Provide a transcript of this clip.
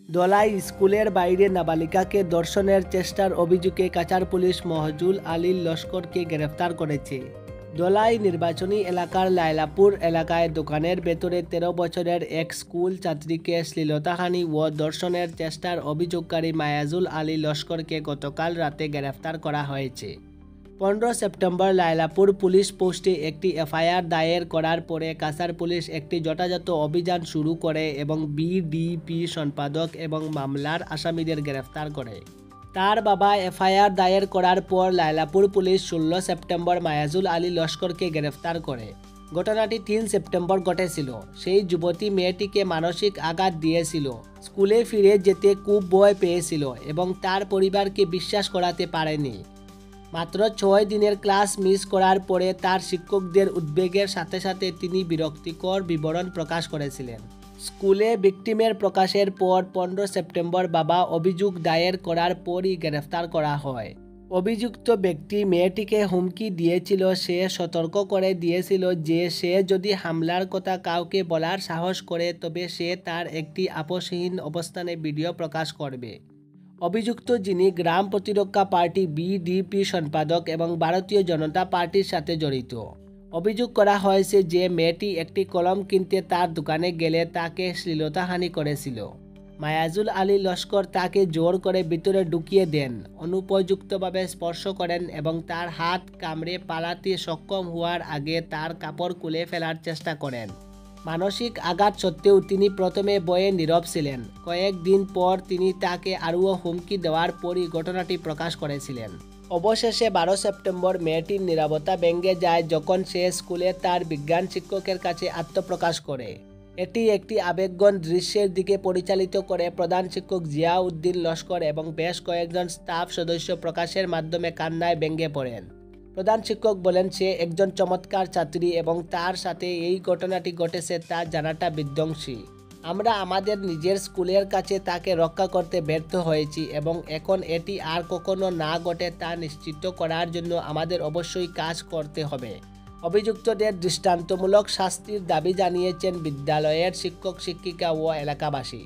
দলাই স্কুলের বাইরে নাবালিকাকে ধর্ষণের চেষ্টার অভিযোগে কাছাড় পুলিশ মহজুল আলী লস্করকে গ্রেফতার করেছে। দলাই নির্বাচনী এলাকার লাইলাপুর এলাকায় দোকানের ভেতরে ১৩ বছরের এক স্কুল ছাত্রীকে শ্লীলতাহানি ও ধর্ষণের চেষ্টার অভিযোগকারী মায়াজুল আলী লস্করকে গতকাল রাতে গ্রেফতার করা হয়েছে। ১৫ সেপ্টেম্বর লাইলাপুর পুলিশ পোস্টে একটি এফআইআর দায়ের করার পরে কাছাড় পুলিশ একটি যথাযথ অভিযান শুরু করে এবং বিডিপি সম্পাদক এবং মামলার আসামিদের গ্রেফতার করে। তার বাবা এফআইআর দায়ের করার পর লাইলাপুর পুলিশ ১৬ সেপ্টেম্বর মায়াজুল আলী লস্করকে গ্রেফতার করে। ঘটনাটি ৩ সেপ্টেম্বর ঘটেছিল। সেই যুবতী মেয়েটিকে মানসিক আঘাত দিয়েছিল, স্কুলে ফিরে যেতে খুব ভয় পেয়েছিল এবং তার পরিবারকে বিশ্বাস করাতে পারেনি। মাত্র ৬ দিনের ক্লাস মিস করার পরে তার শিক্ষকদের উদ্বেগের সাথে সাথে তিনি বিরক্তিকর বিবরণ প্রকাশ করেছিলেন। স্কুলে ভিকটিমের প্রকাশের পর ১৫ সেপ্টেম্বর বাবা অভিযোগ দায়ের করার পরই গ্রেফতার করা হয়। অভিযুক্ত ব্যক্তি মেয়েটিকে হুমকি দিয়েছিল, সে সতর্ক করে দিয়েছিল যে সে যদি হামলার কথা কাউকে বলার সাহস করে তবে সে তার একটি আপোষহীন অবস্থানে ভিডিও প্রকাশ করবে। অভিযুক্ত, যিনি গ্রাম প্রতিরক্ষা পার্টি বিডিপি সম্পাদক এবং ভারতীয় জনতা পার্টির সাথে জড়িত। অভিযোগ করা হয়েছে যে মেয়েটি একটি কলম কিনতে তার দোকানে গেলে তাকে শ্লীলতাহানি করেছিল। মায়াজুল আলী লস্কর তাকে জোর করে ভিতরে ঢুকিয়ে দেন, অনুপযুক্তভাবে স্পর্শ করেন এবং তার হাত কামড়ে পালাতে সক্ষম হওয়ার আগে তার কাপড় খুলে ফেলার চেষ্টা করেন। মানসিক আঘাত সত্ত্বেও তিনি প্রথমে ভয়ে নীরব ছিলেন। কয়েকদিন পর তিনি তাকে আরও হুমকি দেওয়ার পরই ঘটনাটি প্রকাশ করেছিলেন। অবশেষে ১২ সেপ্টেম্বর মেয়েটির নীরবতা ভেঙে যায় যখন সে স্কুলে তার বিজ্ঞান শিক্ষকের কাছে আত্মপ্রকাশ করে। এটি একটি আবেগঘন দৃশ্যের দিকে পরিচালিত করে প্রধান শিক্ষক জিয়াউদ্দিন লস্কর এবং বেশ কয়েকজন স্টাফ সদস্য প্রকাশের মাধ্যমে কান্নায় ভেঙে পড়েন। প্রধান শিক্ষক বলেন, সে একজন চমৎকার ছাত্রী এবং তার সাথে এই ঘটনাটি ঘটেছে তা জানাটা বিধ্বংসী। আমরা আমাদের নিজের স্কুলের কাছে তাকে রক্ষা করতে ব্যর্থ হয়েছি এবং এখন এটি আর কখনো না ঘটে তা নিশ্চিত করার জন্য আমাদের অবশ্যই কাজ করতে হবে। অভিযুক্তদের দৃষ্টান্তমূলক শাস্তির দাবি জানিয়েছেন বিদ্যালয়ের শিক্ষক শিক্ষিকা ও এলাকাবাসী।